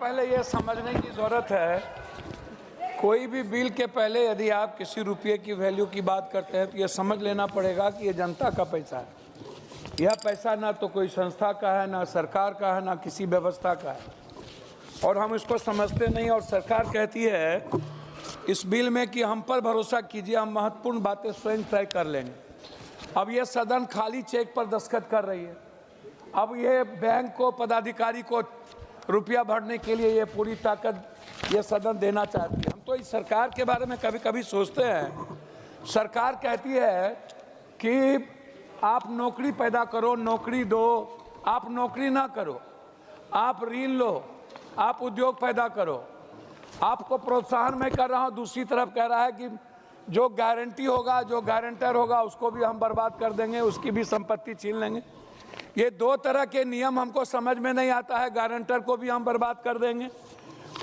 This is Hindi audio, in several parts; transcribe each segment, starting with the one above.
पहले ये समझने की ज़रूरत है, कोई भी बिल के पहले यदि आप किसी रुपये की वैल्यू की बात करते हैं तो ये समझ लेना पड़ेगा कि ये जनता का पैसा है। यह पैसा ना तो कोई संस्था का है, ना सरकार का है, ना किसी व्यवस्था का है, और हम इसको समझते नहीं। और सरकार कहती है इस बिल में कि हम पर भरोसा कीजिए, हम महत्वपूर्ण बातें स्वयं तय कर लेंगे। अब ये सदन खाली चेक पर दस्तखत कर रही है। अब ये बैंक को, पदाधिकारी को रुपया भरने के लिए ये पूरी ताकत ये सदन देना चाहती है। हम तो इस सरकार के बारे में कभी कभी सोचते हैं, सरकार कहती है कि आप नौकरी पैदा करो, नौकरी दो, आप नौकरी ना करो, आप ऋण लो, आप उद्योग पैदा करो, आपको प्रोत्साहन मैं कर रहा हूँ। दूसरी तरफ कह रहा है कि जो गारंटी होगा, जो गारंटर होगा, उसको भी हम बर्बाद कर देंगे, उसकी भी संपत्ति छीन लेंगे। ये दो तरह के नियम हमको समझ में नहीं आता है। गारंटर को भी हम बर्बाद कर देंगे,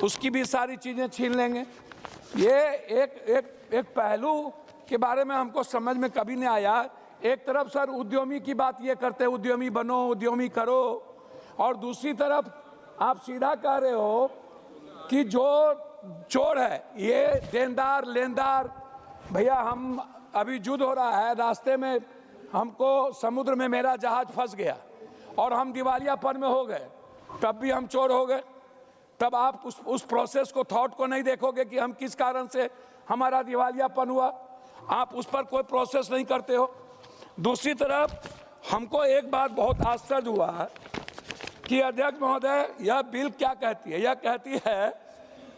उसकी भी सारी चीज़ें छीन लेंगे। ये एक पहलू के बारे में हमको समझ में कभी नहीं आया। एक तरफ सर उद्यमी की बात ये करते हैं, उद्यमी बनो, उद्यमी करो, और दूसरी तरफ आप सीधा कह रहे हो कि जो चोर है ये देनदार लेनदार। भैया, हम अभी युद्ध हो रहा है, रास्ते में हमको समुद्र में मेरा जहाज फंस गया और हम दिवालियापन में हो गए, तब भी हम चोर हो गए। तब आप उस प्रोसेस को, थॉट को नहीं देखोगे कि हम किस कारण से हमारा दिवालियापन हुआ। आप उस पर कोई प्रोसेस नहीं करते हो। दूसरी तरफ हमको एक बात बहुत आश्चर्य हुआ कि अध्यक्ष महोदय यह बिल क्या कहती है। यह कहती है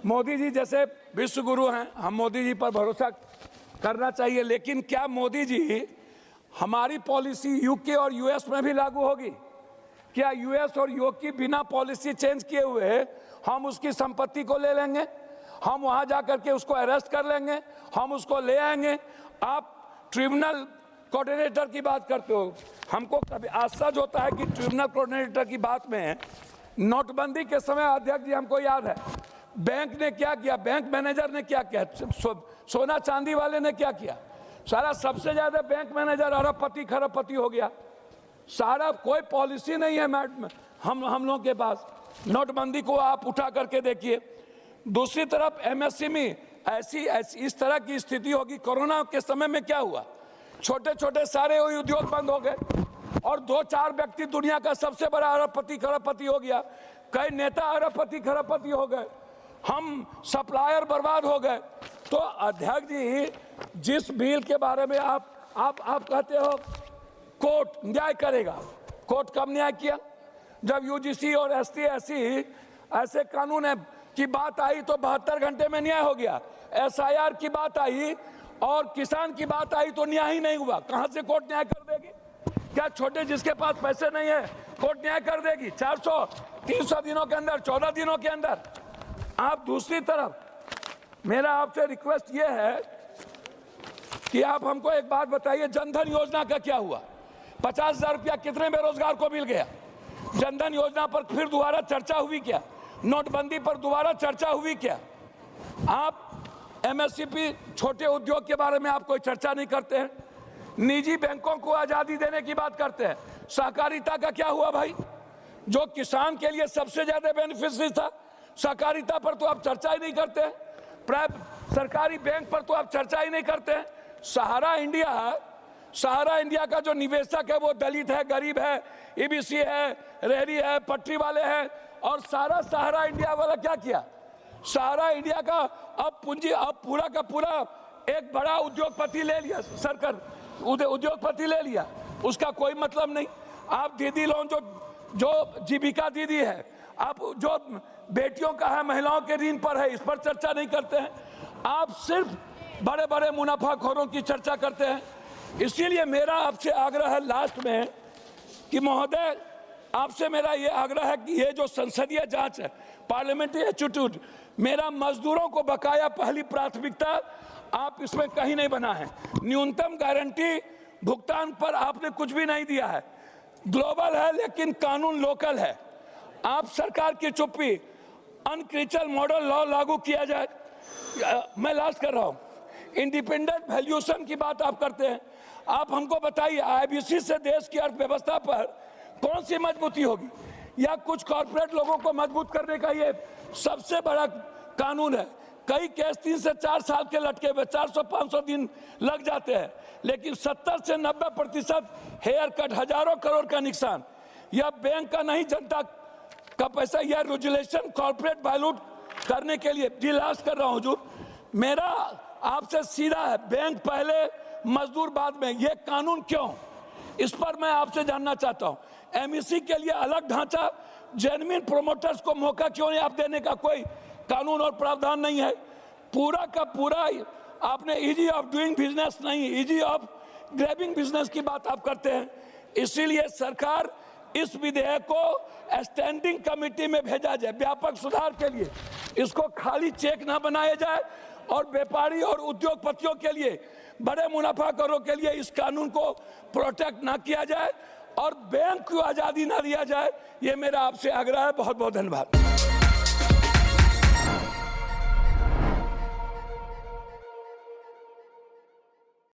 मोदी जी जैसे विश्व गुरु हैं, हम मोदी जी पर भरोसा करना चाहिए, लेकिन क्या मोदी जी हमारी पॉलिसी यूके और यूएस में भी लागू होगी? क्या यूएस और यूके बिना पॉलिसी चेंज किए हुए हम उसकी संपत्ति को ले लेंगे, हम वहां जाकर के उसको अरेस्ट कर लेंगे, हम उसको ले आएंगे? आप ट्रिब्यूनल कोऑर्डिनेटर की बात करते हो। हमको कभी आश्चर्य होता है कि ट्रिब्यूनल कोऑर्डिनेटर की बात में, नोटबंदी के समय अध्यक्ष जी हमको याद है बैंक ने क्या किया, बैंक मैनेजर ने क्या किया, सोना चांदी वाले ने क्या किया। सारा सबसे ज्यादा बैंक मैनेजर अरबपति खरबपति हो गया। सारा कोई पॉलिसी नहीं है हम लोगों के पास। नोटबंदी को आप उठा करके देखिए। दूसरी तरफ एमएसएमई, ऐसी इस तरह की स्थिति होगी। कोरोना के समय में क्या हुआ, छोटे छोटे सारे उद्योग बंद हो गए और 2-4 व्यक्ति दुनिया का सबसे बड़ा अरबपति खरबपति हो गया। कई नेता अरबपति खरबपति हो गए, हम सप्लायर बर्बाद हो गए। तो अध्यक्ष जी, जिस बिल के बारे में आप कहते हो कोर्ट न्याय करेगा, कोर्ट कब न्याय किया? जब यूजीसी और एसटी ऐसे कानून है की बात आई तो 72 घंटे में न्याय हो गया। एसआईआर की बात आई और किसान की बात आई तो न्याय ही नहीं हुआ। कहां से कोर्ट न्याय कर देगी? क्या छोटे जिसके पास पैसे नहीं है कोर्ट न्याय कर देगी? 400-300 दिनों के अंदर, 14 दिनों के अंदर। आप दूसरी तरफ, मेरा आपसे रिक्वेस्ट ये है कि आप हमको एक बात बताइए, जनधन योजना का क्या हुआ? 50,000 रुपया कितने बेरोजगार को मिल गया? जनधन योजना पर फिर दोबारा चर्चा हुई क्या? नोटबंदी पर दोबारा चर्चा हुई क्या? आप एमएसपी, छोटे उद्योग के बारे में आप कोई चर्चा नहीं करते हैं। निजी बैंकों को आजादी देने की बात करते हैं। सहकारिता का क्या हुआ भाई? जो किसान के लिए सबसे ज्यादा बेनिफिशियरी था, सहकारिता पर तो आप चर्चा ही नहीं करते हैं। सरकारी बैंक पर तो आप चर्चा ही नहीं करते हैं। सहारा इंडिया का जो निवेशक है वो दलित है, गरीब है, ईबीसी है, रेहड़ी है, पटरी वाले हैं, और सारा सहारा इंडिया वाला क्या किया? सहारा इंडिया का अब पूंजी, अब पूरा का पूरा एक बड़ा उद्योगपति ले लिया, सरकार उद्योगपति ले लिया, उसका कोई मतलब नहीं। आप दीदी लोन, जो जीविका दीदी है, आप जो बेटियों का है, महिलाओं के ऋण पर है, इस पर चर्चा नहीं करते हैं। आप सिर्फ बड़े बड़े मुनाफाखोरों की चर्चा करते हैं। इसीलिए मेरा आपसे आग्रह है लास्ट में कि महोदय, आपसे मेरा ये आग्रह है कि ये जो संसदीय जांच है, पार्लियामेंट्री एटीट्यूड, मेरा मजदूरों को बकाया पहली प्राथमिकता आप इसमें कहीं नहीं बना है। न्यूनतम गारंटी भुगतान पर आपने कुछ भी नहीं दिया है। ग्लोबल है लेकिन कानून लोकल है। आप सरकार की चुप्पी, अनक्रिचल मॉडल लॉ लागू किया जाए। मैं लास्ट कर रहा हूं, इंडिपेंडेंट वैल्यूएशन की बात आप करते हैं। आप हमको बताइए, आईबीसी से देश की अर्थव्यवस्था पर कौन सी मजबूती होगी? या कुछ कॉर्पोरेट लोगों को मजबूत करने का ये सबसे बड़ा कानून है। कई केस 3 से 4 साल के लटके हुए 400-500 दिन लग जाते हैं, लेकिन 70 से 90% हेयर कट, हजारों करोड़ का नुकसान, यह बैंक का नहीं जनता का पैसा। यह रेगुलेशन कॉर्पोरेट डाइल्यूट करने के लिए डिलास कर रहा हूं। जो मेरा आपसे सीधा है, बैंक पहले मजदूर बाद में, यह कानून क्यों? इस पर मैं आपसे जानना चाहता हूं। एमईसी के लिए अलग ढांचा, जेन्युइन प्रोमोटर्स को मौका क्यों नहीं आप देने का कोई कानून और प्रावधान नहीं है? पूरा का पूरा आपने इजी ऑफ डूइंग बिजनेस नहीं, इजी ऑफ ग्रैबिंग बिजनेस की बात आप करते हैं। इसीलिए सरकार इस विधेयक को स्टैंडिंग कमेटी में भेजा जाए व्यापक सुधार के लिए। इसको खाली चेक ना बनाया जाए और व्यापारी और उद्योगपतियों के लिए, बड़े मुनाफाखोरों के लिए इस कानून को प्रोटेक्ट ना किया जाए और बैंक को आज़ादी ना दिया जाए। ये मेरा आपसे आग्रह है। बहुत बहुत धन्यवाद।